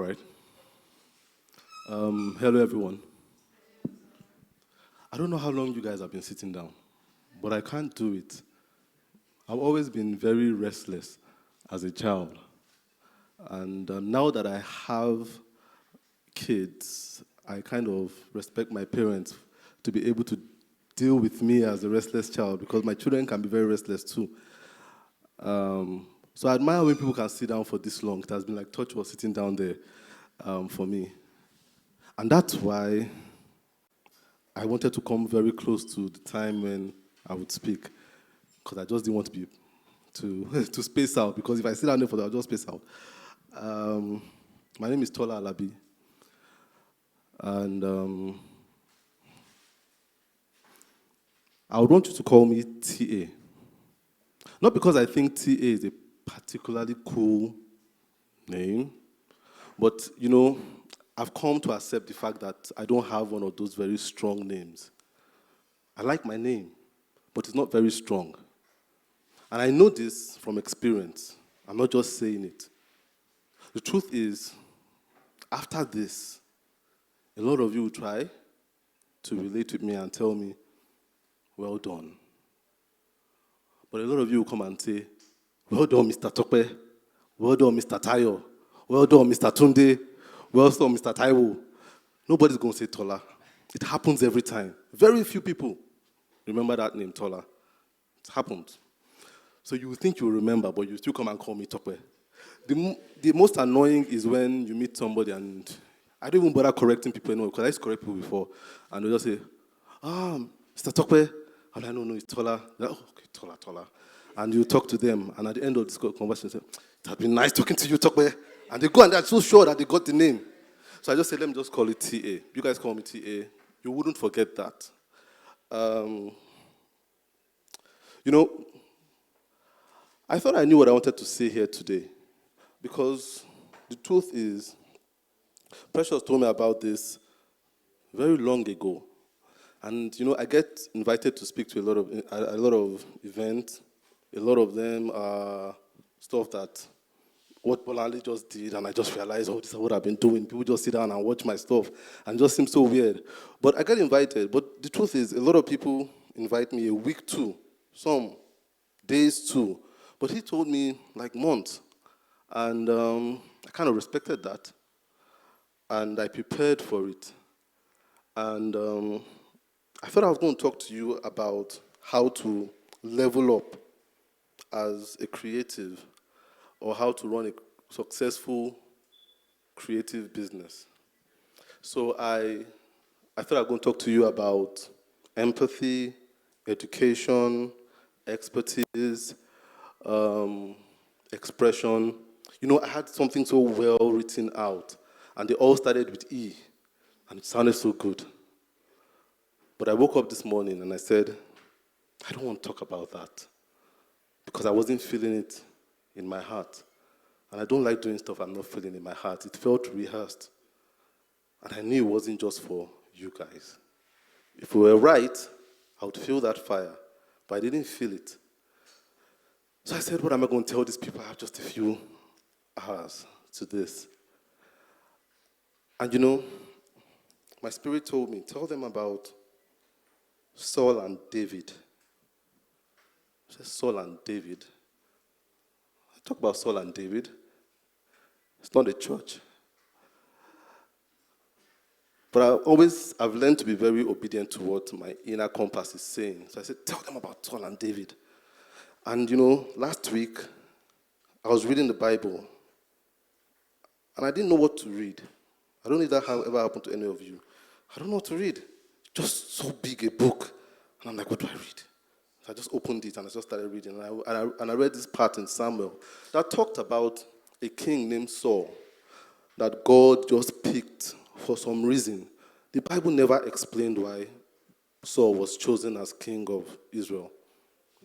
right. Hello, everyone. I don't know how long you guys have been sitting down, but I can't do it. I've always been very restless as a child. And now that I have kids, I kind of respect my parents to be able to deal with me as a restless child because my children can be very restless too. So I admire when people can sit down for this long. It has been like Touch was sitting down there for me. And that's why I wanted to come very close to the time when I would speak because I just didn't want to be to space out because if I sit down there for that, I'll just space out. Um, my name is Tola Alabi, and I would want you to call me TA. Not because I think TA is a particularly cool name, but I've come to accept the fact that I don't have one of those very strong names. I like my name, but it's not very strong. And I know this from experience. I'm not just saying it. The truth is, after this, a lot of you will try to relate with me and tell me, well done. But a lot of you will come and say, well done, Mr. Tope. Well done, Mr. Tayo. Well done, Mr. Tunde. Well done, Mr. Taiwo. Nobody's going to say Tola. It happens every time. Very few people remember that name, Tola. It happened. So you think you remember, but you still come and call me Tope. The most annoying is when you meet somebody and I don't even bother correcting people anymore because I used to correct people before. And they'll just say, Mr. Tope. And I don't know, it's Tola. Like, oh, okay, Tola. And you talk to them. And at the end of this conversation, you say, it has been nice talking to you, Tope. And they go and they're so sure that they got the name. So I just said, let me just call it TA. You guys call me TA. You wouldn't forget that. I thought I knew what I wanted to say here today. Because the truth is, Precious told me about this very long ago. And, I get invited to speak to a lot of events. A lot of them are stuff that what Bolali just did, and I just realized, this is what I've been doing. People just sit down and watch my stuff, and it just seems so weird. But I get invited. But the truth is, a lot of people invite me a week too, some days too. But he told me like months, and I kind of respected that, and I prepared for it. And I thought I was going to talk to you about how to level up as a creative or how to run a successful creative business. So I thought I was going to talk to you about empathy, education, expertise, expression. I had something so well written out, and they all started with E, and it sounded so good. But I woke up this morning and I said, I don't want to talk about that because I wasn't feeling it in my heart. And I don't like doing stuff I'm not feeling in my heart. It felt rehearsed. And I knew it wasn't just for you guys. If we were right, I would feel that fire. But I didn't feel it. So I said, what am I going to tell these people? I have just a few hours to this. And my spirit told me, tell them about Saul and David. I said, Saul and David. I talk about Saul and David. It's not a church. But I've learned to be very obedient to what my inner compass is saying. So I said, tell them about Saul and David. And last week, I was reading the Bible, and I didn't know what to read. I don't know if that ever happened to any of you. I don't know what to read. Just so big a book. And I'm like, what do I read? So I just opened it and I just started reading. And I read this part in Samuel that talked about a king named Saul that God just picked for some reason. The Bible never explained why Saul was chosen as king of Israel.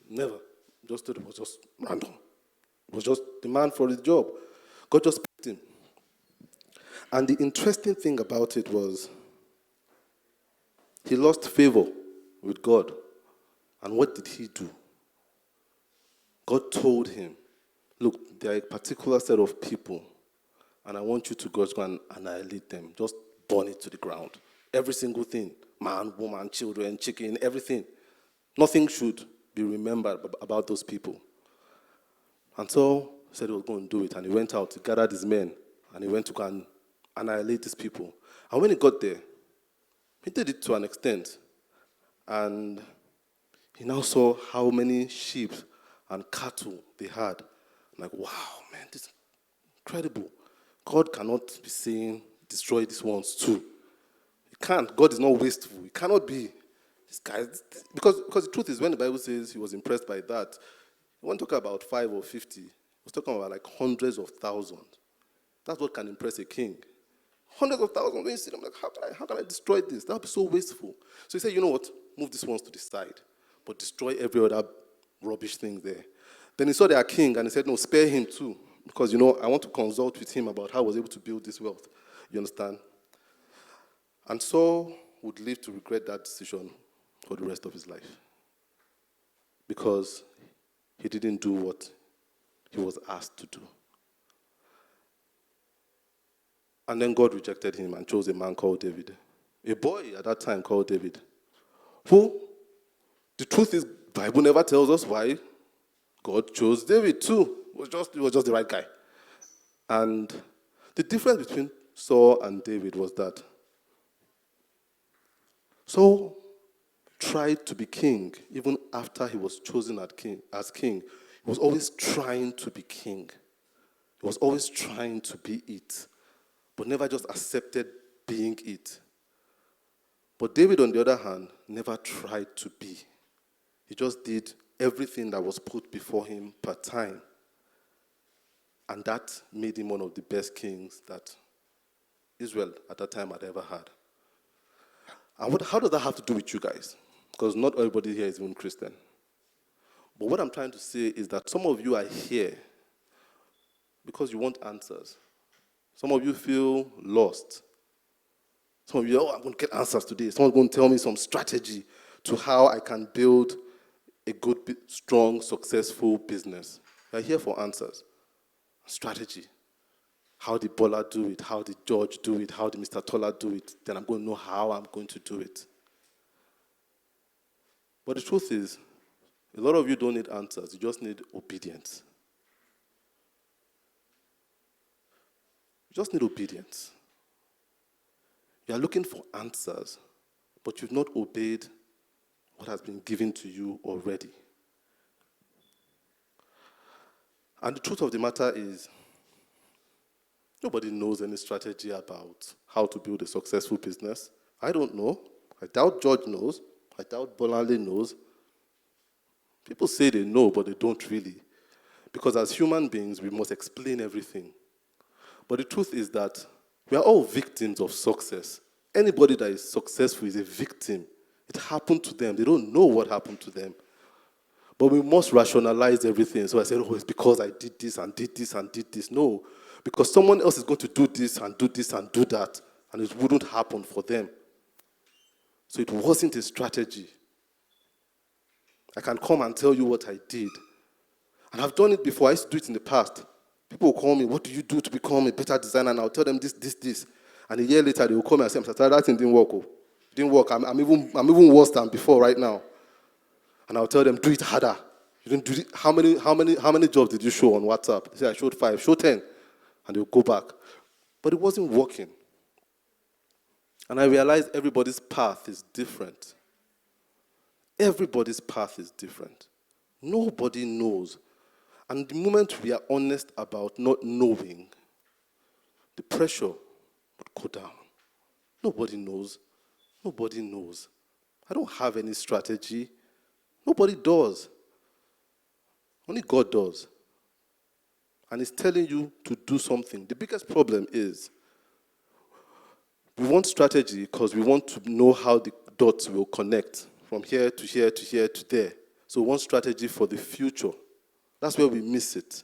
Never. Just thought it was just random. It was just the man for his job. God just picked him. And the interesting thing about it was he lost favor with God. And what did he do? God told him, look, there are a particular set of people and I want you to go and annihilate them. Just burn it to the ground. Every single thing. Man, woman, children, chicken, everything. Nothing should be remembered about those people. And so he said he was going to do it, and he went out, he gathered his men, and he went to go and annihilate these people. And when he got there, he did it to an extent. And he now saw how many sheep and cattle they had. I'm like, wow, man, this is incredible. God cannot be saying, destroy these ones too. He can't. God is not wasteful. He cannot be. This guy, because the truth is, when the Bible says he was impressed by that, he wasn't talking about 5 or 50. He was talking about like hundreds of thousands. That's what can impress a king. Hundreds of thousands. When you see them, like, how can I destroy this? That would be so wasteful. So he said, you know what? Move these ones to the side, but destroy every other rubbish thing there. Then he saw their king, and he said, no, spare him too, because, I want to consult with him about how I was able to build this wealth. You understand? And Saul would live to regret that decision for the rest of his life, because he didn't do what he was asked to do. And then God rejected him and chose a man called David, a boy at that time called David, who, the truth is, the Bible never tells us why God chose David too. It was just the right guy. And the difference between Saul and David was that Saul tried to be king even after he was chosen as king. He was always trying to be king. He was always trying to be it, but never just accepted being it. But David, on the other hand, never tried to be. He just did everything that was put before him per time. And that made him one of the best kings that Israel at that time had ever had. And how does that have to do with you guys? Because not everybody here is even Christian. But what I'm trying to say is that some of you are here because you want answers. Some of you feel lost. Some of you, I'm going to get answers today. Someone's going to tell me some strategy to how I can build a good, strong, successful business. You're here for answers. Strategy. How did Bola do it? How did George do it? How did Mr. Tola do it? Then I'm going to know how I'm going to do it. But the truth is, a lot of you don't need answers. You just need obedience. You just need obedience. You are looking for answers, but you've not obeyed what has been given to you already. And the truth of the matter is, nobody knows any strategy about how to build a successful business. I don't know. I doubt George knows. I doubt Bolanle knows. People say they know, but they don't really. Because as human beings, we must explain everything. But the truth is that we are all victims of success. Anybody that is successful is a victim. It happened to them. They don't know what happened to them. But we must rationalize everything. So I said, it's because I did this and did this and did this. No, because someone else is going to do this and do this and do that, and it wouldn't happen for them. So it wasn't a strategy. I can come and tell you what I did. And I've done it before. I used to do it in the past. People will call me, what do you do to become a better designer? And I'll tell them this. And a year later, they will call me and say, Mr. Tyler, that thing didn't work. Oh. It didn't work. I'm even worse than before right now. And I'll tell them, do it harder. You didn't do it. How many jobs did you show on WhatsApp? They say, I showed 5. Show 10. And they'll go back. But it wasn't working. And I realized everybody's path is different. Everybody's path is different. Nobody knows. And the moment we are honest about not knowing, the pressure would go down. Nobody knows. Nobody knows. I don't have any strategy. Nobody does. Only God does. And He's telling you to do something. The biggest problem is we want strategy because we want to know how the dots will connect from here to here to here to there. So we want strategy for the future. That's where we miss it.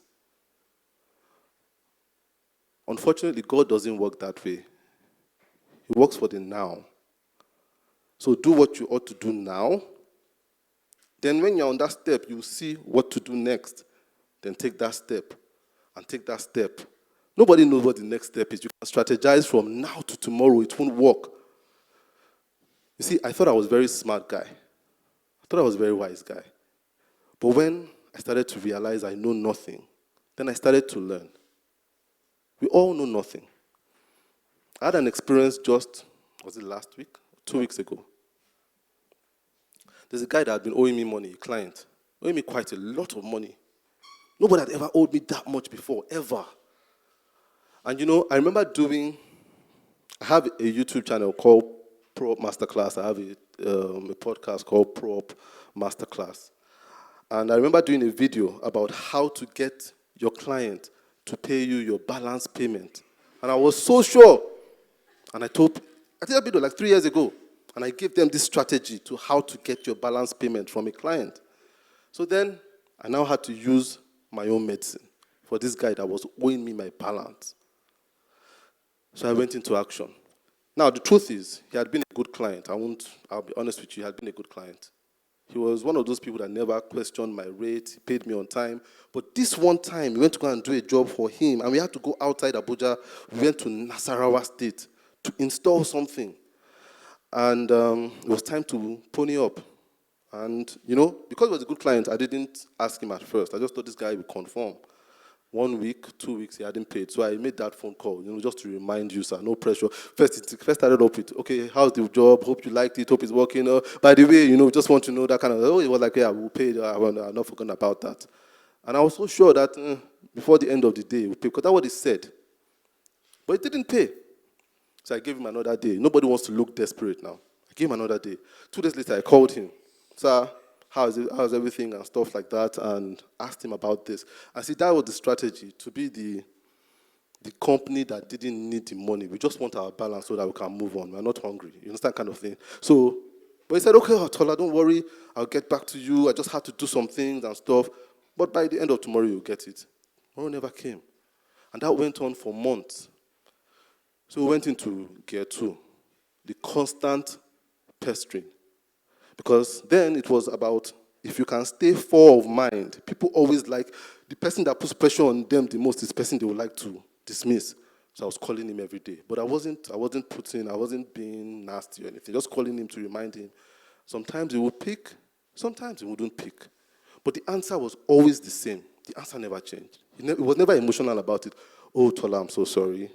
Unfortunately, God doesn't work that way. He works for the now. So do what you ought to do now. Then when you're on that step, you see what to do next. Then take that step and take that step. Nobody knows what the next step is. You can strategize from now to tomorrow. It won't work. You see, I thought I was a very smart guy. I thought I was a very wise guy. But when I started to realize I know nothing, then I started to learn. We all know nothing. I had an experience just, was it last week? 2 weeks ago. There's a guy that had been owing me money, a client, owing me quite a lot of money. Nobody had ever owed me that much before, ever. And I remember I have a YouTube channel called Pro Up Masterclass. I have a podcast called Pro Up Masterclass. And I remember doing a video about how to get your client to pay you your balance payment. And I was so sure. And I did a video like 3 years ago. And I gave them this strategy to how to get your balance payment from a client. So then I now had to use my own medicine for this guy that was owing me my balance. So I went into action. Now, the truth is, he had been a good client. I'll be honest with you, he had been a good client. He was one of those people that never questioned my rate. He paid me on time. But this one time, we went to go and do a job for him, and we had to go outside Abuja. We went to Nasarawa State to install something. And it was time to pony up. And, because he was a good client, I didn't ask him at first. I just thought this guy would conform. 1 week, 2 weeks, he hadn't paid. So I made that phone call, just to remind you, sir, no pressure. First started off with, okay, how's the job? Hope you liked it. Hope it's working. By the way, just want to know that kind of, it was like, yeah, we'll pay. I'm not forgotten about that. And I was so sure that before the end of the day, we'll pay, because that's what he said. But it didn't pay. So I gave him another day. Nobody wants to look desperate now. I gave him another day. 2 days later, I called him. Sir, how's everything and stuff like that, and asked him about this. I see that was the strategy, to be the company that didn't need the money. We just want our balance so that we can move on. We're not hungry. You understand, kind of thing. So, but he said, okay, Tola, don't worry. I'll get back to you. I just had to do some things and stuff. But by the end of tomorrow, you'll get it. Tomorrow never came. And that went on for months. So we went into gear 2, the constant pestering. Because then it was about, if you can stay full of mind, people always like, the person that puts pressure on them the most is the person they would like to dismiss. So I was calling him every day. But I wasn't being nasty or anything, just calling him to remind him. Sometimes he would pick, sometimes he wouldn't pick. But the answer was always the same. The answer never changed. He was never emotional about it. Oh, Tola, I'm so sorry.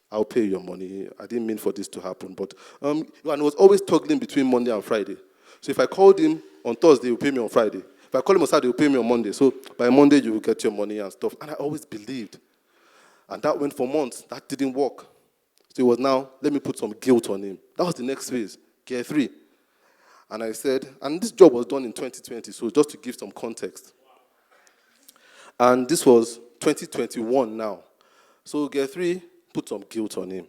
I'll pay your money. I didn't mean for this to happen. But and it was always toggling between Monday and Friday. So if I called him on Thursday, he'll pay me on Friday. If I call him on Saturday, he'll pay me on Monday. So by Monday, you will get your money and stuff. And I always believed. And that went for months. That didn't work. So it was now, let me put some guilt on him. That was the next phase, gear 3. And I said, and this job was done in 2020, so just to give some context. And this was 2021 now. So gear 3, put some guilt on him.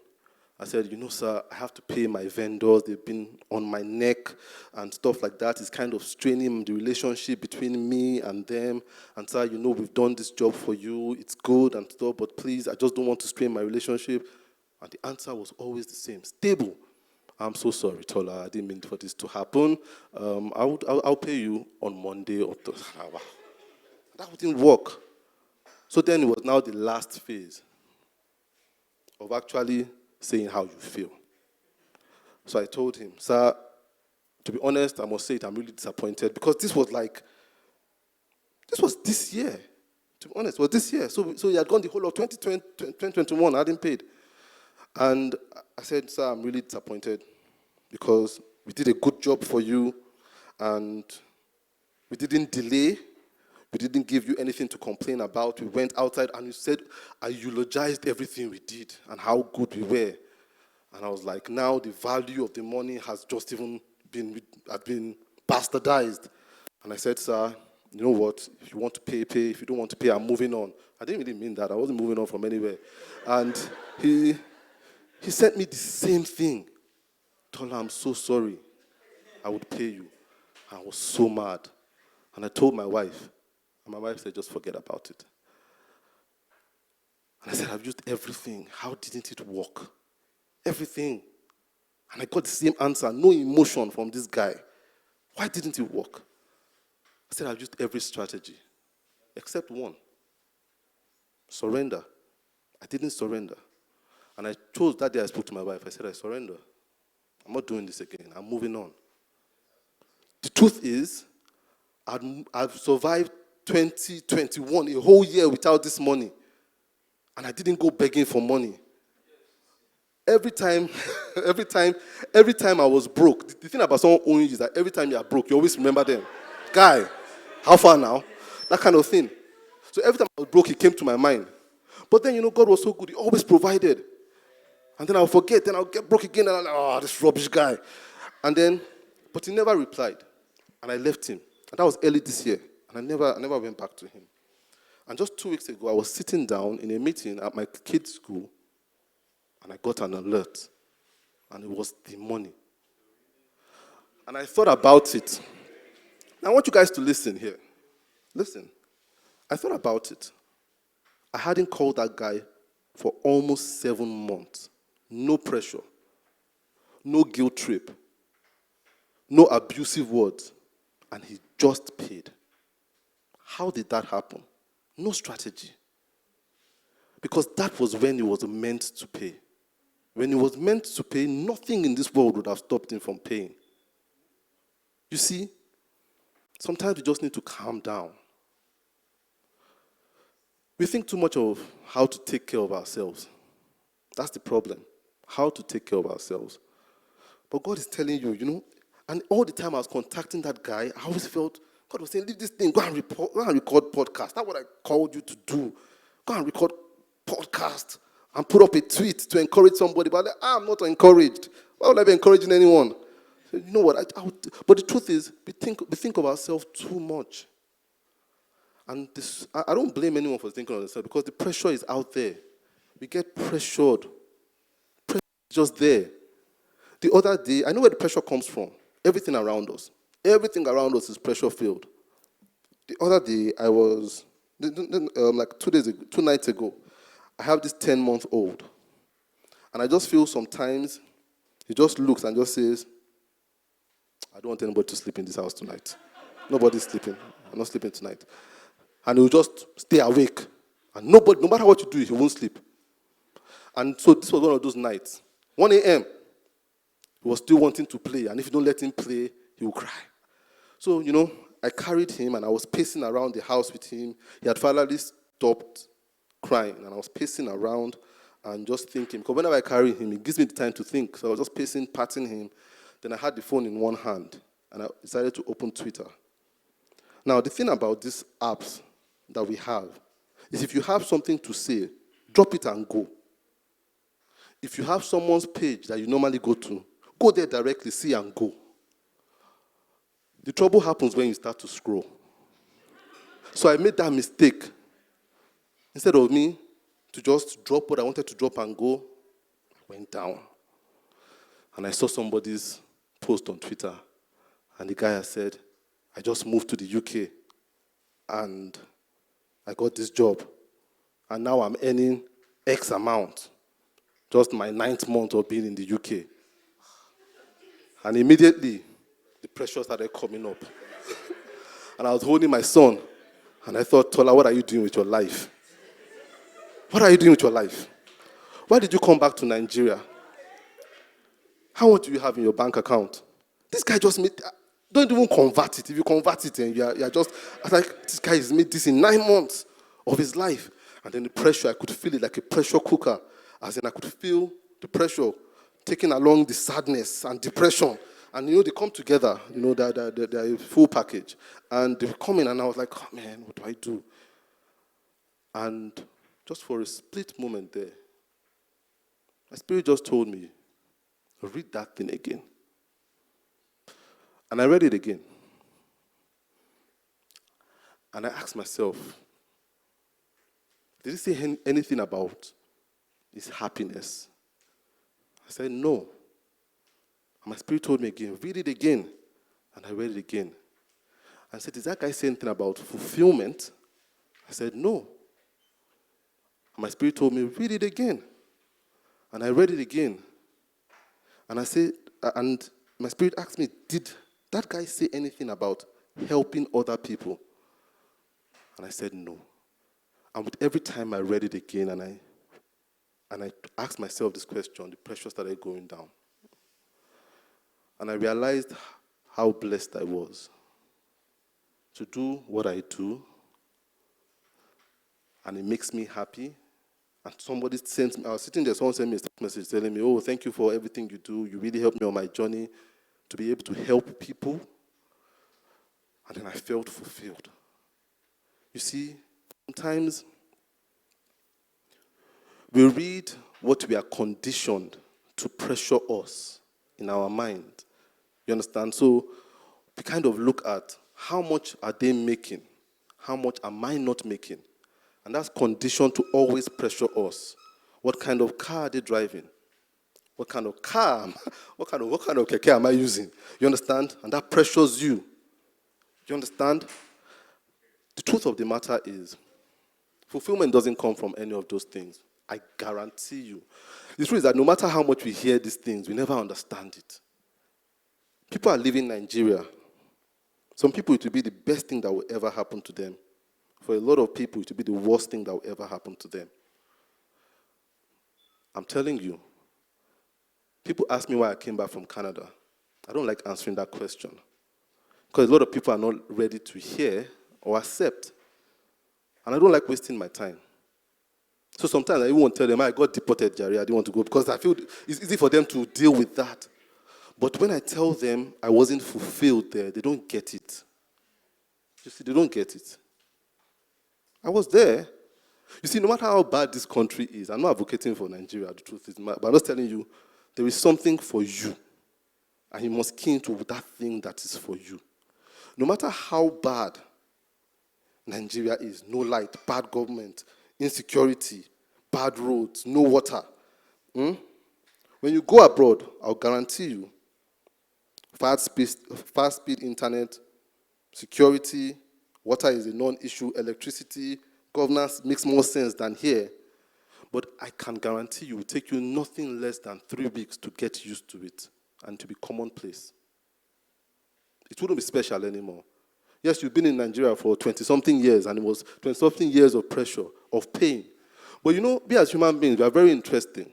I said, sir, I have to pay my vendors. They've been on my neck and stuff like that. It's kind of straining the relationship between me and them. And sir, we've done this job for you. It's good and stuff, but please, I just don't want to strain my relationship. And the answer was always the same, stable. I'm so sorry, Tola. I didn't mean for this to happen. I'll pay you on Monday or Thursday. That wouldn't work. So then it was now the last phase of actually saying how you feel. So I told him, sir, to be honest, I must say it, I'm really disappointed, because this was this year. To be honest, it was this year. So he had gone the whole of 2021, I hadn't paid. And I said, sir, I'm really disappointed, because we did a good job for you, and we didn't delay. We didn't give you anything to complain about. We went outside and you said, I eulogized everything we did and how good we were. And I was like, now the value of the money has just even been bastardized. And I said, sir, you know what? If you want to pay, pay. If you don't want to pay, I'm moving on. I didn't really mean that. I wasn't moving on from anywhere. And he sent me the same thing. Tola, I'm so sorry. I would pay you. I was so mad. And I told my wife. And my wife said, just forget about it. And I said, I've used everything. How didn't it work? Everything. And I got the same answer. No emotion from this guy. Why didn't it work? I said, I've used every strategy. Except one. Surrender. I didn't surrender. And I chose that day I spoke to my wife. I said, I surrender. I'm not doing this again. I'm moving on. The truth is, I've survived 2021, a whole year without this money. And I didn't go begging for money. Every time, every time I was broke, the thing about someone owing you is that every time you are broke, you always remember them. Guy, how far now? That kind of thing. So every time I was broke, it came to my mind. But then, God was so good. He always provided. And then I'll forget. Then I'll get broke again. And I'm like, oh, this rubbish guy. And then, but he never replied. And I left him. And that was early this year. And I never went back to him. And just 2 weeks ago, I was sitting down in a meeting at my kids' school. And I got an alert. And it was the money. And I thought about it. I want you guys to listen here. Listen. I thought about it. I hadn't called that guy for almost 7 months. No pressure. No guilt trip. No abusive words. And he just paid. How did that happen? No strategy. Because that was when he was meant to pay. When he was meant to pay, nothing in this world would have stopped him from paying. You see, sometimes we just need to calm down. We think too much of how to take care of ourselves. That's the problem. How to take care of ourselves. But God is telling you, and all the time I was contacting that guy, I always felt, God was saying, leave this thing, go and record podcast. That's what I called you to do. Go and record podcast and put up a tweet to encourage somebody. But I'm not encouraged. Why would I be encouraging anyone? So, you know what? But the truth is, we think of ourselves too much. And I don't blame anyone for thinking of themselves because the pressure is out there. We get pressured. Pressure is just there. The other day, I know where the pressure comes from. Everything around us. Everything around us is pressure-filled. The other day, I was, like 2 nights ago, I have this 10-month-old. And I just feel sometimes, he just looks and just says, I don't want anybody to sleep in this house tonight. Nobody's sleeping. I'm not sleeping tonight. And he'll just stay awake. And no matter what you do, he won't sleep. And so this was one of those nights. 1 a.m., he was still wanting to play. And if you don't let him play, he will cry. So, I carried him and I was pacing around the house with him. He had finally stopped crying. And I was pacing around and just thinking. Because whenever I carry him, it gives me the time to think. So I was just pacing, patting him. Then I had the phone in one hand. And I decided to open Twitter. Now, the thing about these apps that we have is if you have something to say, drop it and go. If you have someone's page that you normally go to, go there directly, see and go. The trouble happens when you start to scroll. So I made that mistake. Instead of me to just drop what I wanted to drop and go, I went down. And I saw somebody's post on Twitter. And the guy had said, I just moved to the UK. And I got this job. And now I'm earning X amount. Just my 9th month of being in the UK. And immediately, the pressure started coming up. And I was holding my son. And I thought, Tola, what are you doing with your life? What are you doing with your life? Why did you come back to Nigeria? How much do you have in your bank account? This guy just made, don't even convert it. If you convert it, and you're just, I was like, this guy has made this in 9 months of his life. And then the pressure, I could feel it like a pressure cooker. As in, I could feel the pressure taking along the sadness and depression. And, they come together, they're a full package. And they come in, and I was like, oh, man, what do I do? And just for a split moment there, my spirit just told me, read that thing again. And I read it again. And I asked myself, did it say anything about his happiness? I said, no. And my spirit told me again, read it again. And I read it again. And I said, did that guy say anything about fulfillment? I said, no. And my spirit told me, read it again. And I read it again. And I said, and my spirit asked me, did that guy say anything about helping other people? And I said, no. And with every time I read it again and I And I asked myself this question, the pressure started going down. And I realized how blessed I was to do what I do, and it makes me happy. And somebody sent me, I was sitting there, someone sent me a text message telling me, oh, thank you for everything you do. You really helped me on my journey to be able to help people. And then I felt fulfilled. You see, sometimes we read what we are conditioned to pressure us in our mind. You understand? So we kind of look at how much are they making? How much am I not making? And that's conditioned to always pressure us. What kind of car are they driving? What kind of car? What kind of keke am I using? You understand? And that pressures you. You understand? The truth of the matter is, fulfillment doesn't come from any of those things. I guarantee you. The truth is that no matter how much we hear these things, we never understand it. People are leaving Nigeria. Some people, it will be the best thing that will ever happen to them. For a lot of people, it will be the worst thing that will ever happen to them. I'm telling you, people ask me why I came back from Canada. I don't like answering that question. Because a lot of people are not ready to hear or accept. And I don't like wasting my time. So sometimes I even want to tell them, I got deported, Jerry, I didn't want to go, because I feel it's easy for them to deal with that. But when I tell them I wasn't fulfilled there, they don't get it. You see, they don't get it. I was there. You see, no matter how bad this country is, I'm not advocating for Nigeria, the truth is, but I'm just telling you, there is something for you. And you must key into that thing that is for you. No matter how bad Nigeria is, no light, bad government, insecurity, bad roads, no water. When you go abroad, I'll guarantee you, fast speed internet, security, water is a non-issue, electricity, governance makes more sense than here. But I can guarantee you, it will take you nothing less than 3 weeks to get used to it and to be commonplace. It wouldn't be special anymore. Yes, you've been in Nigeria for 20-something years, and it was 20-something years of pressure, of pain. But you know, we as human beings, we are very interesting.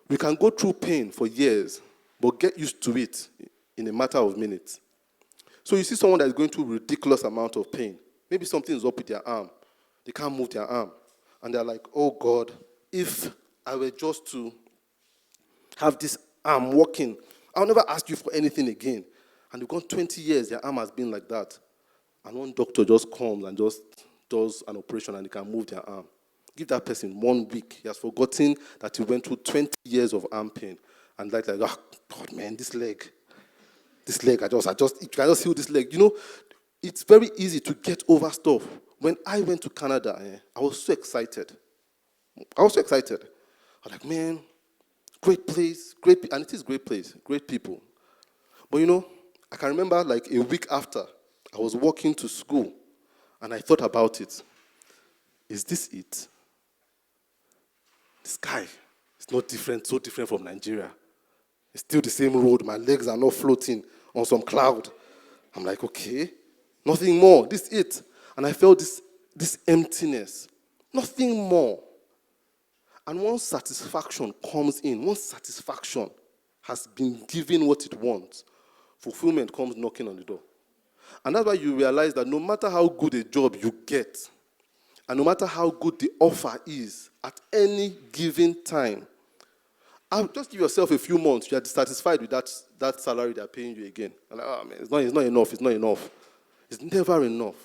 We can go through pain for years, but get used to it in a matter of minutes. So you see someone that is going through a ridiculous amount of pain. Maybe something is up with their arm. They can't move their arm. And they're like, oh God, if I were just to have this arm working, I'll never ask you for anything again. And they've gone 20 years, their arm has been like that. And one doctor just comes and just does an operation and he can move their arm. Give that person 1 week. He has forgotten that he went through 20 years of arm pain. And oh, God, man, this leg, you can just heal this leg. You know, it's very easy to get over stuff. When I went to Canada, I was so excited. I was like, man, great place, and it is great place, great people. But you know, I can remember like a week after, I was walking to school, and I thought about it. Is this it? The sky is not different, so different from Nigeria. It's still the same road. My legs are not floating on some cloud. I'm like, okay, nothing more. This is it. And I felt this emptiness. Nothing more. And once satisfaction comes in, once satisfaction has been given what it wants, fulfillment comes knocking on the door. And that's why you realize that no matter how good a job you get, and no matter how good the offer is at any given time, just give yourself a few months, you are dissatisfied with that salary they're paying you again. And like, oh man, it's not enough. It's never enough.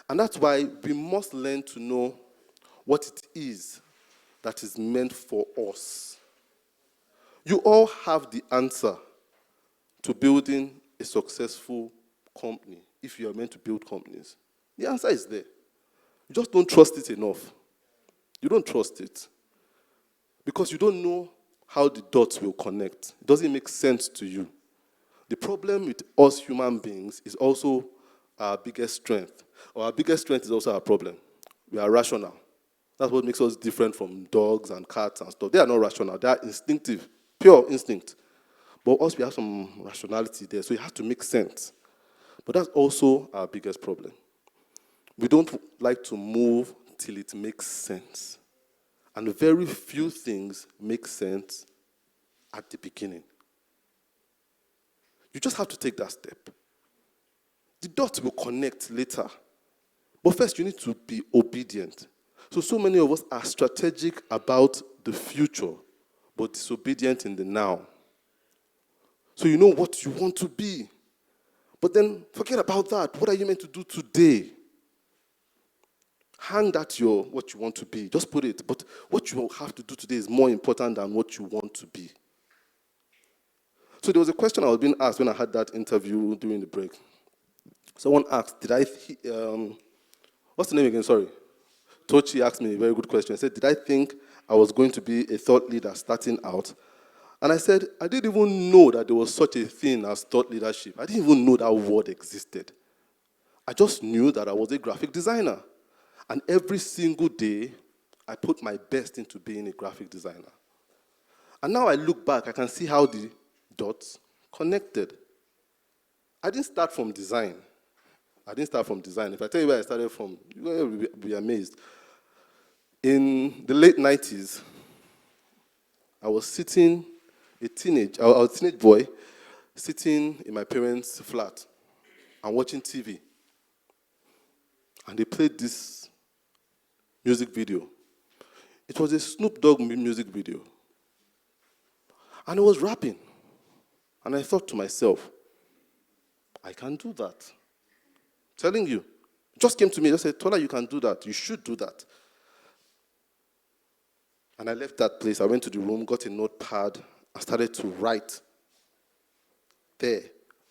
And that's why we must learn to know what it is that is meant for us. You all have the answer to building a successful company if you are meant to build companies. The answer is there. You just don't trust it enough. You don't trust it. Because you don't know how the dots will connect. It doesn't make sense to you. The problem with us human beings is also our biggest strength. Our biggest strength is also our problem. We are rational. That's what makes us different from dogs and cats and stuff. They are not rational. They are instinctive, pure instinct. But us, we have some rationality there, so it has to make sense. But that's also our biggest problem. We don't like to move till it makes sense. And very few things make sense at the beginning. You just have to take that step. The dots will connect later. But first, you need to be obedient. So many of us are strategic about the future, but disobedient in the now. So you know what you want to be. But then forget about that. What are you meant to do today? Hang that what you want to be. Just put it. But what you have to do today is more important than what you want to be. So there was a question I was being asked when I had that interview during the break. Someone asked, what's the name again? Sorry. Tochi asked me a very good question. He said, did I think I was going to be a thought leader starting out? And I said, I didn't even know that there was such a thing as thought leadership. I didn't even know that word existed. I just knew that I was a graphic designer. And every single day, I put my best into being a graphic designer. And now I look back, I can see how the dots connected. I didn't start from design. If I tell you where I started from, you will be amazed. In the late 90s, I was a teenage boy, sitting in my parents' flat and watching TV. And they played this music video. It was a Snoop Dogg music video. And he was rapping. And I thought to myself, I can do that. Telling you. It just came to me, just said, Tola, you can do that. You should do that. And I left that place. I went to the room, got a notepad, and started to write there.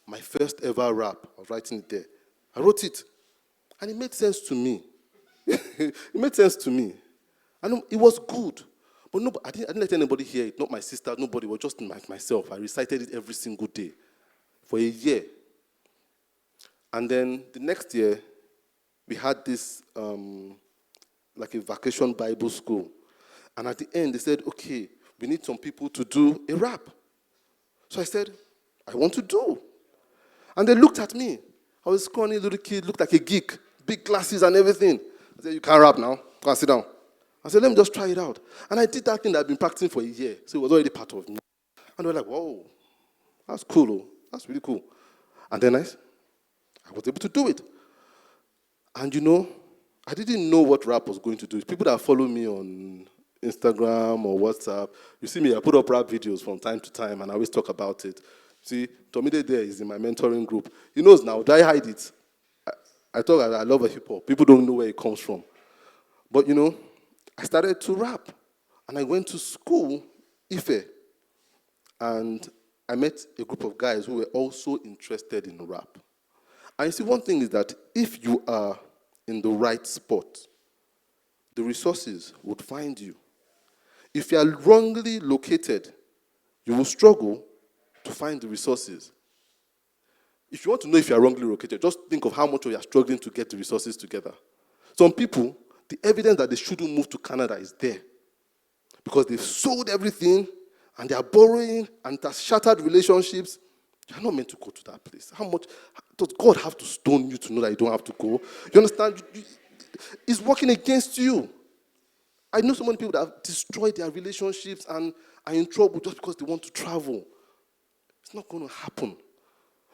My first ever rap, I was writing it there. I wrote it. And it made sense to me. It made sense to me. And it was good. But I didn't let anybody hear it. Not my sister, nobody. It was just myself. I recited it every single day for a year. And then the next year, we had this, like a vacation Bible school. And at the end, they said, okay, we need some people to do a rap. So I said, I want to do. And they looked at me. I was a scrawny little kid, looked like a geek, big glasses and everything. I said, you can't rap now. Go and sit down. I said, let me just try it out. And I did that thing that I've been practicing for a year. So it was already part of me. And they were like, whoa, that's cool. Oh. That's really cool. And then I was able to do it. And I didn't know what rap was going to do. People that follow me on Instagram or WhatsApp, you see me, I put up rap videos from time to time, and I always talk about it. See, Tomide there is in my mentoring group. He knows now. Do I hide it? I thought I love a hip-hop. People don't know where it comes from. But, I started to rap. And I went to school, Ife. And I met a group of guys who were also interested in rap. And you see, one thing is that if you are in the right spot, the resources would find you. If you are wrongly located, you will struggle to find the resources. If you want to know if you are wrongly located, just think of how much you are struggling to get the resources together. Some people, the evidence that they shouldn't move to Canada is there. Because they've sold everything, and they are borrowing, and it has shattered relationships. You are not meant to go to that place. How much does God have to stone you to know that you don't have to go? You understand? It's working against you. I know so many people that have destroyed their relationships and are in trouble just because they want to travel. It's not going to happen.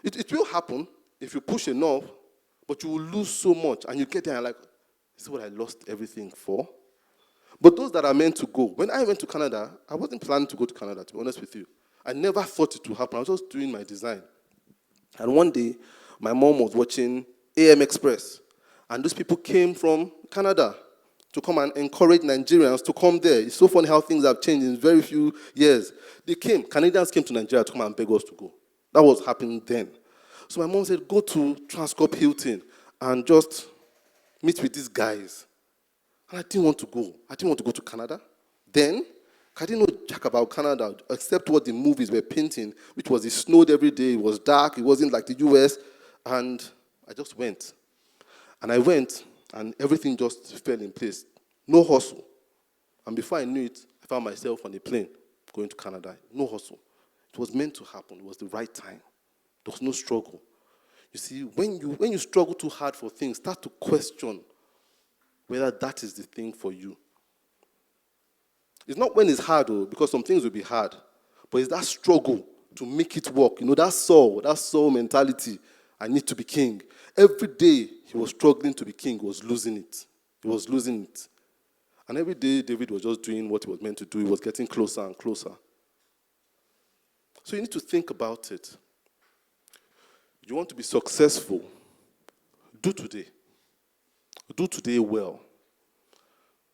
It will happen if you push enough, but you will lose so much, and you get there and you're like, this is what I lost everything for. But those that are meant to go, when I went to Canada, I wasn't planning to go to Canada, to be honest with you. I never thought it would happen. I was just doing my design. And one day, my mom was watching AM Express, and those people came from Canada to come and encourage Nigerians to come there. It's so funny how things have changed in very few years. Canadians came to Nigeria to come and beg us to go. That was happening then. So my mom said, go to Transcorp Hilton and just meet with these guys. And I didn't want to go. I didn't want to go to Canada. Then, I didn't know jack about Canada except what the movies were painting, which was it snowed every day, it was dark, it wasn't like the US. And I just went. And I went, and everything just fell in place. No hustle. And before I knew it, I found myself on a plane going to Canada. No hustle. It was meant to happen. It was the right time. There was no struggle. You see, when you struggle too hard for things, start to question whether that is the thing for you. It's not when it's hard, though, because some things will be hard. But it's that struggle to make it work. That soul mentality. I need to be king. Every day he was struggling to be king, he was losing it. He was losing it. And every day David was just doing what he was meant to do. He was getting closer and closer. So you need to think about it. You want to be successful, do today. Do today well.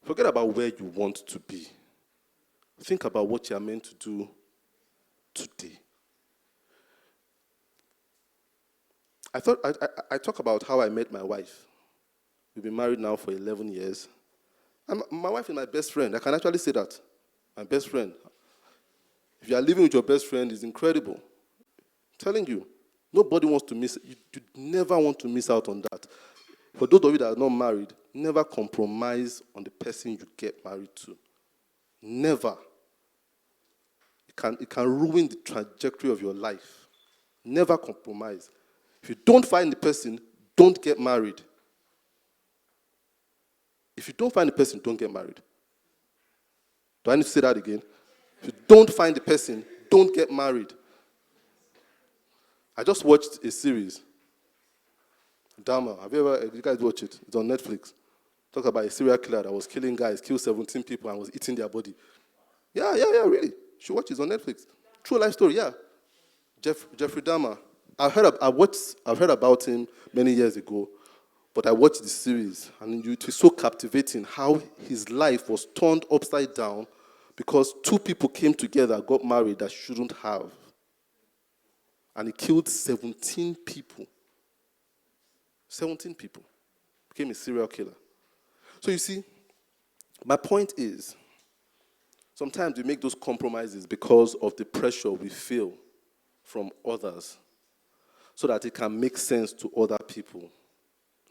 Forget about where you want to be. Think about what you are meant to do today. I talk about how I met my wife. We've been married now for 11 years. And my wife is my best friend. I can actually say that. My best friend. If you are living with your best friend, it's incredible. I'm telling you, nobody wants to miss it. You never want to miss out on that. For those of you that are not married, never compromise on the person you get married to. Never. It can ruin the trajectory of your life. Never compromise. If you don't find the person, don't get married. If you don't find the person, don't get married. Do I need to say that again? If you don't find the person, don't get married. I just watched a series. Dharma. Have you guys watched it? It's on Netflix. Talk about a serial killer that was killing guys, killed 17 people and was eating their body. Yeah, really. You should watch it. It's on Netflix. True life story, yeah. Jeffrey Dahmer. I've heard about him many years ago, but I watched the series, and it was so captivating how his life was turned upside down because two people came together, got married that shouldn't have. And he killed 17 people. 17 people. Became a serial killer. So you see, my point is, sometimes we make those compromises because of the pressure we feel from others so that it can make sense to other people.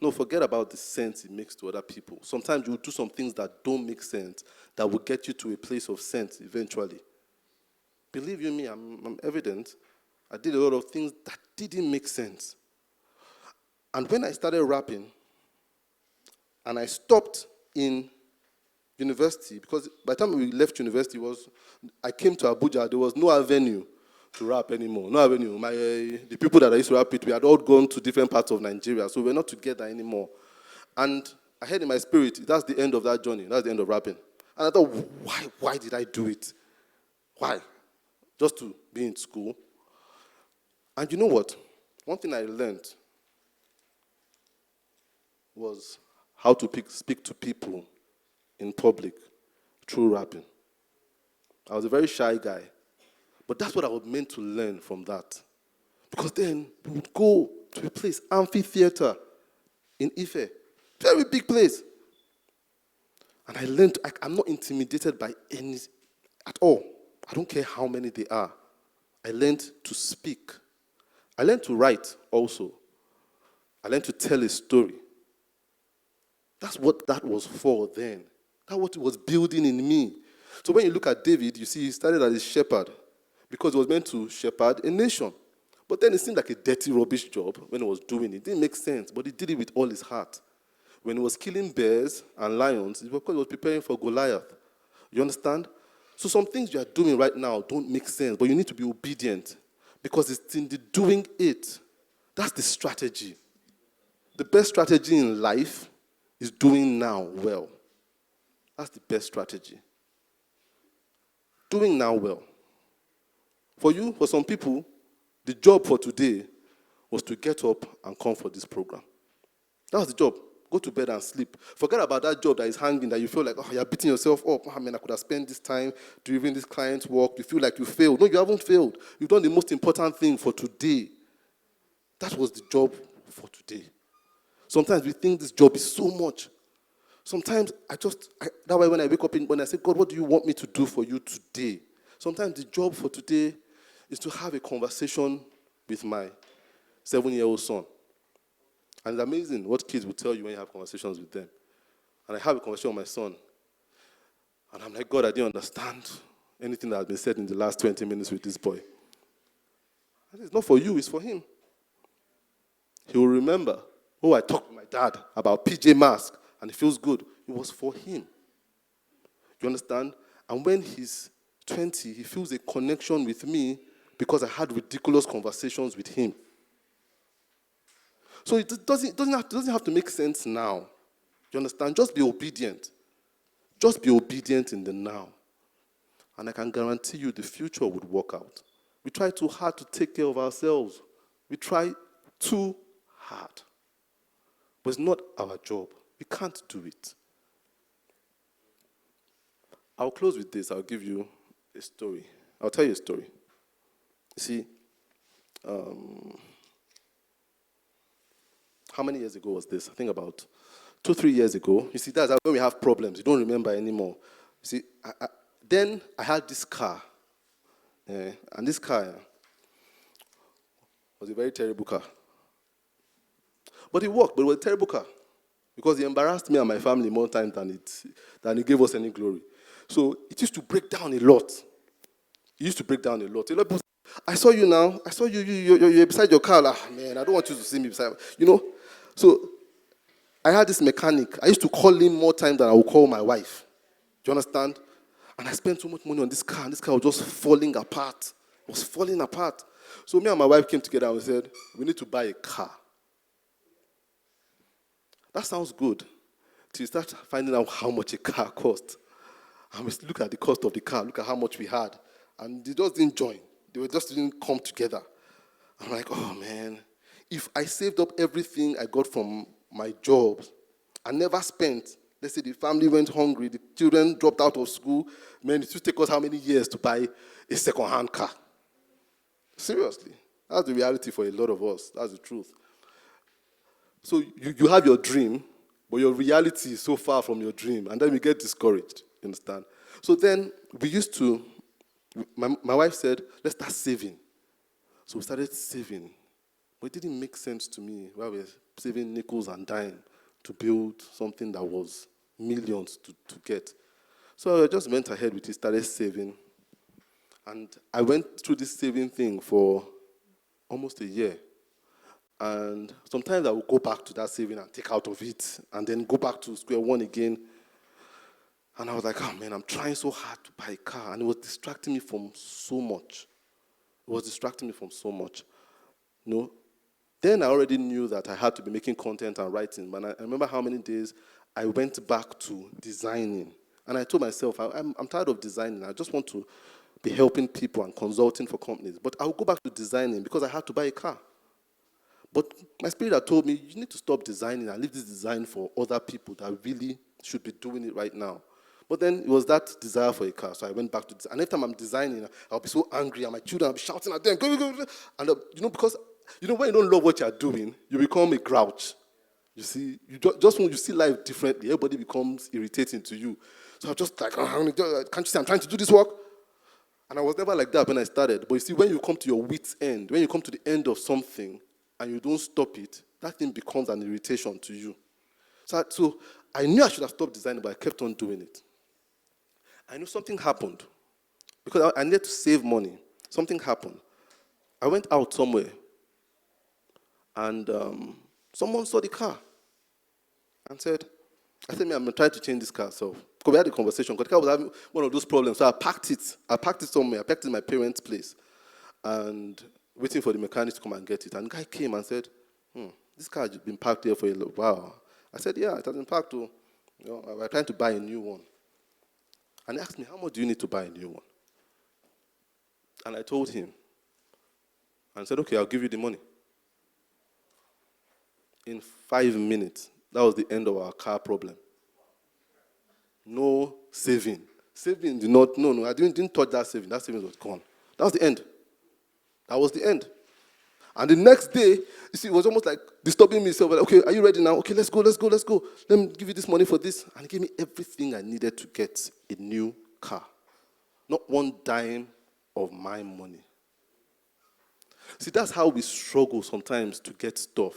No, forget about the sense it makes to other people. Sometimes you do some things that don't make sense that will get you to a place of sense eventually. Believe you me, I'm evident. I did a lot of things that didn't make sense. And when I started rapping, and I stopped in university, because by the time we left university, I came to Abuja, there was no avenue to rap anymore. No avenue. The people that I used to rap with, we had all gone to different parts of Nigeria, so we're not together anymore. And I heard in my spirit, that's the end of that journey. That's the end of rapping. And I thought, why did I do it? Why? Just to be in school. And you know what? One thing I learned was how to speak to people in public through rapping. I was a very shy guy. But that's what I was meant to learn from that. Because then we would go to a place, amphitheater in Ife. Very big place. And I learned, I'm not intimidated by any at all. I don't care how many they are. I learned to speak. I learned to write also. I learned to tell a story. That's what that was for then. That's what it was building in me. So when you look at David, you see he started as a shepherd because he was meant to shepherd a nation. But then it seemed like a dirty, rubbish job when he was doing it. It didn't make sense, but he did it with all his heart. When he was killing bears and lions, it's because he was preparing for Goliath. You understand? So some things you are doing right now don't make sense, but you need to be obedient because it's in the doing it. That's the strategy. The best strategy in life is doing now well. That's the best strategy. Doing now well. For you, for some people, the job for today was to get up and come for this program. That was the job. Go to bed and sleep. Forget about that job that is hanging, that you feel like, you're beating yourself up. Oh, man, I could have spent this time doing this client's work. You feel like you failed. No, you haven't failed. You've done the most important thing for today. That was the job for today. Sometimes we think this job is so much. Sometimes that's why when I wake up when I say, God, what do you want me to do for you today? Sometimes the job for today is to have a conversation with my 7-year-old son. And it's amazing what kids will tell you when you have conversations with them. And I have a conversation with my son. And I'm like, God, I didn't understand anything that has been said in the last 20 minutes with this boy. And it's not for you, it's for him. He will remember, I talked to my dad about PJ Masks, and it feels good. It was for him. You understand? And when he's 20, he feels a connection with me because I had ridiculous conversations with him. So it doesn't have to make sense now. You understand? Just be obedient. Just be obedient in the now. And I can guarantee you the future would work out. We try too hard to take care of ourselves. We try too hard. But it's not our job. We can't do it. I'll close with this. I'll give you a story. I'll tell you a story. You see, how many years ago was this? I think about 2-3 years ago. You see, that's when we have problems. You don't remember anymore. You see, then I had this car. And this car was a very terrible car. But it worked, but it was a terrible car. Because it embarrassed me and my family more times than it gave us any glory. So it used to break down a lot. It used to break down a lot. A lot of people say, I saw you now. I saw you're beside your car. Like, man, I don't want you to see me beside. So I had this mechanic. I used to call him more times than I would call my wife. Do you understand? And I spent so much money on this car, and this car was just falling apart. It was falling apart. So me and my wife came together and we said, we need to buy a car. That sounds good. Till you start finding out how much a car cost. And we look at the cost of the car, look at how much we had. And they just didn't join. They just didn't come together. I'm like, oh man, if I saved up everything I got from my job and never spent, let's say the family went hungry, the children dropped out of school, man, it would take us how many years to buy a second-hand car? Seriously. That's the reality for a lot of us. That's the truth. So you have your dream, but your reality is so far from your dream, and then we get discouraged, you understand? So then we used to, my wife said, let's start saving. So we started saving. But it didn't make sense to me while we were saving nickels and dime to build something that was millions to get. So I just went ahead with it, started saving. And I went through this saving thing for almost a year. And sometimes I would go back to that saving and take out of it, and then go back to square one again. And I was like, oh man, I'm trying so hard to buy a car. And it was distracting me from so much. Then I already knew that I had to be making content and writing. But I remember how many days I went back to designing. And I told myself, I'm tired of designing. I just want to be helping people and consulting for companies. But I'll go back to designing because I had to buy a car. But my spirit had told me, you need to stop designing and leave this design for other people that really should be doing it right now. But then it was that desire for a car, so I went back to design. And every time I'm designing, I'll be so angry, and my children, I'll be shouting at them, go, go, go. And because, when you don't love what you're doing, you become a grouch. You see, just when you see life differently, everybody becomes irritating to you. So I'm just like, can't you see I'm trying to do this work? And I was never like that when I started. But you see, when you come to your wit's end, when you come to the end of something, and you don't stop it, that thing becomes an irritation to you. So I knew I should have stopped designing, but I kept on doing it. I knew something happened. Because I needed to save money. Something happened. I went out somewhere, and someone saw the car and said, I'm trying to change this car. So, because we had a conversation, because the car was having one of those problems. So I parked it somewhere. I parked it in my parents' place. And waiting for the mechanic to come and get it. And the guy came and said, this car has been parked here for a while. I said, yeah, it has been parked. We're trying to buy a new one. And he asked me, how much do you need to buy a new one? And I told him. And said, okay, I'll give you the money. In 5 minutes, that was the end of our car problem. No saving. Saving did not, I didn't touch that saving. That saving was gone. That was the end. That was the end. And the next day, you see, it was almost like disturbing me. So, okay, are you ready now? Okay, let's go. Let me give you this money for this. And he gave me everything I needed to get a new car. Not one dime of my money. See, that's how we struggle sometimes to get stuff.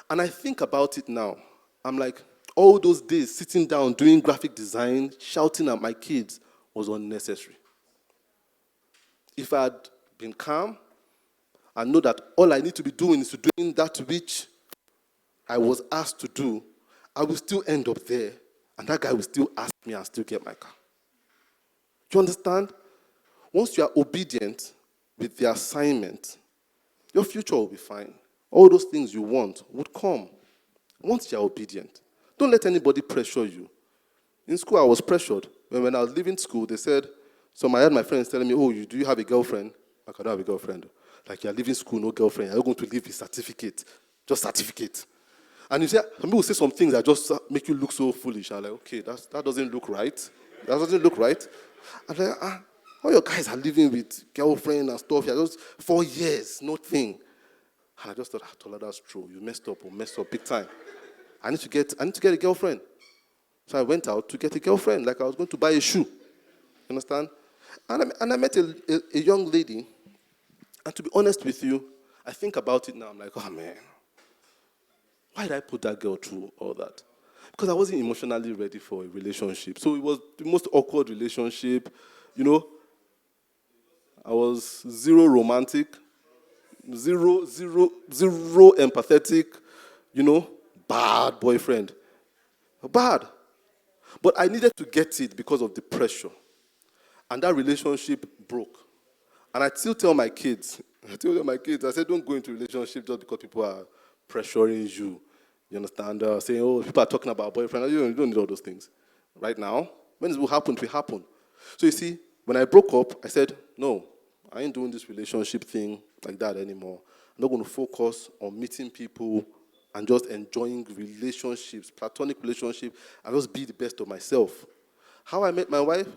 And I think about it now. I'm like, all those days sitting down, doing graphic design, shouting at my kids was unnecessary. If I had been calm and know that all I need to be doing is to doing that which I was asked to do, I will still end up there, and that guy will still ask me and still get my car. You understand? Once you are obedient with the assignment, your future will be fine. All those things you want would come once you are obedient. Don't let anybody pressure you. In school, I was pressured. When I was leaving school, they said, I had my friends telling me, oh, do you have a girlfriend? I don't have a girlfriend. Like, you're leaving school, no girlfriend. You're not going to leave with certificate. Just certificate. And you see, some people say some things that just make you look so foolish. I'm like, okay, that doesn't look right. That doesn't look right. I'm like, all your guys are living with girlfriend and stuff. You're just 4 years, nothing. And I just thought, Tola, that's true. You messed up big time. I need to get a girlfriend. So I went out to get a girlfriend, like I was going to buy a shoe. You understand? And I met a young lady. And to be honest with you, I think about it now. I'm like, oh, man. Why did I put that girl through all that? Because I wasn't emotionally ready for a relationship. So it was the most awkward relationship. You know, I was zero romantic, zero empathetic, bad boyfriend. Bad. But I needed to get it because of the pressure. And that relationship broke. And I still tell my kids, I said, don't go into a relationship just because people are pressuring you. You understand? Saying, oh, people are talking about boyfriend. You don't need all those things. Right now, when it will happen, it will happen. So you see, when I broke up, I said, no, I ain't doing this relationship thing like that anymore. I'm not going to focus on meeting people and just enjoying relationships, platonic relationships, and just be the best of myself. How I met my wife,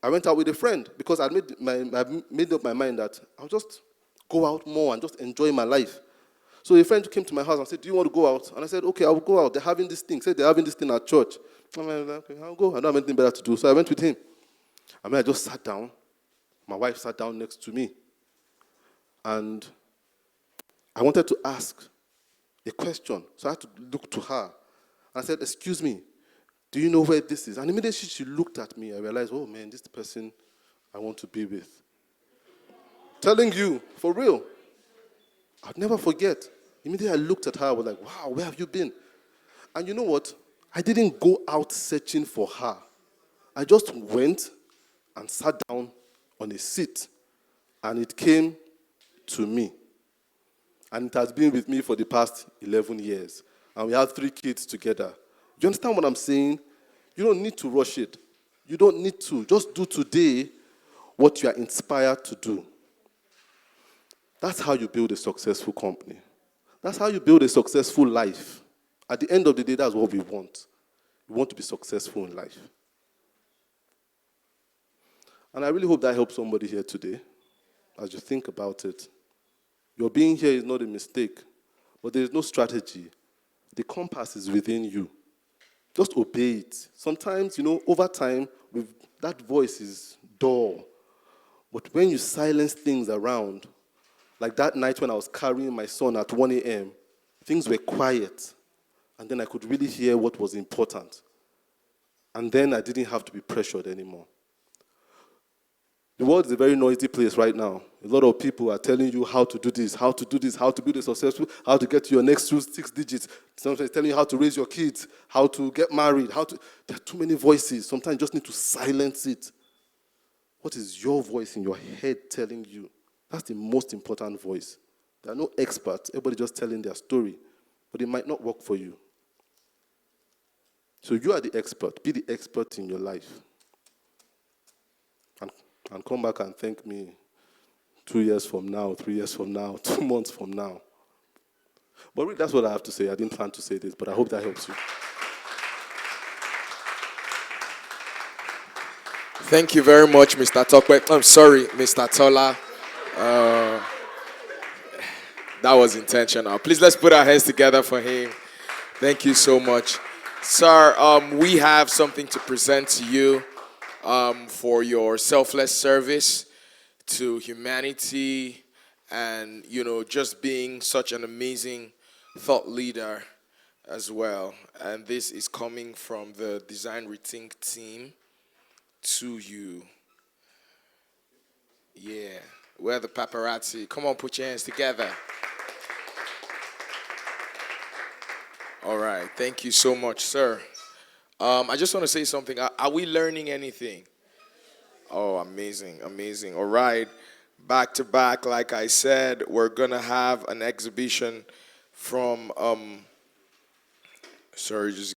I went out with a friend because I made up my mind that I'll just go out more and just enjoy my life. So a friend came to my house and said, do you want to go out? And I said, okay, I'll go out. They're having this thing. Said they're having this thing at church. I'm like, okay, I'll go. I don't have anything better to do. So I went with him. I just sat down. My wife sat down next to me. And I wanted to ask a question. So I had to look to her. And I said, excuse me, do you know where this is? And immediately she looked at me. I realized, oh, man, this is the person I want to be with. Telling you, for real. I'd never forget. Immediately I looked at her. I was like, wow, where have you been? And you know what? I didn't go out searching for her. I just went and sat down on a seat. And it came to me. And it has been with me for the past 11 years. And we have 3 kids together. You understand what I'm saying? You don't need to rush it. You don't need to. Just do today what you are inspired to do. That's how you build a successful company. That's how you build a successful life. At the end of the day, that's what we want. We want to be successful in life. And I really hope that helps somebody here today as you think about it. Your being here is not a mistake, but there is no strategy. The compass is within you. Just obey it. Sometimes, over time, that voice is dull. But when you silence things around, like that night when I was carrying my son at 1 a.m., things were quiet. And then I could really hear what was important. And then I didn't have to be pressured anymore. The world is a very noisy place right now. A lot of people are telling you how to do this, how to build a successful, how to get to your next 6 digits. Sometimes telling you how to raise your kids, how to get married, There are too many voices. Sometimes you just need to silence it. What is your voice in your head telling you? That's the most important voice. There are no experts. Everybody just telling their story. But it might not work for you. So you are the expert. Be the expert in your life. And come back and thank me 2 years from now, 3 years from now, 2 months from now. But really, that's what I have to say. I didn't plan to say this, but I hope that helps you. Thank you very much, Mr. Tokwe. I'm sorry, Mr. Tola. That was intentional. Please, let's put our hands together for him. Thank you so much. Sir, we have something to present to you for your selfless service to humanity and, just being such an amazing thought leader as well. And this is coming from the Design Rethink team to you. Yeah, we're the paparazzi. Come on, put your hands together. All right, thank you so much, sir. I just want to say something. Are we learning anything? Oh, amazing, amazing. All right. Back to back, like I said, we're going to have an exhibition from, sorry, just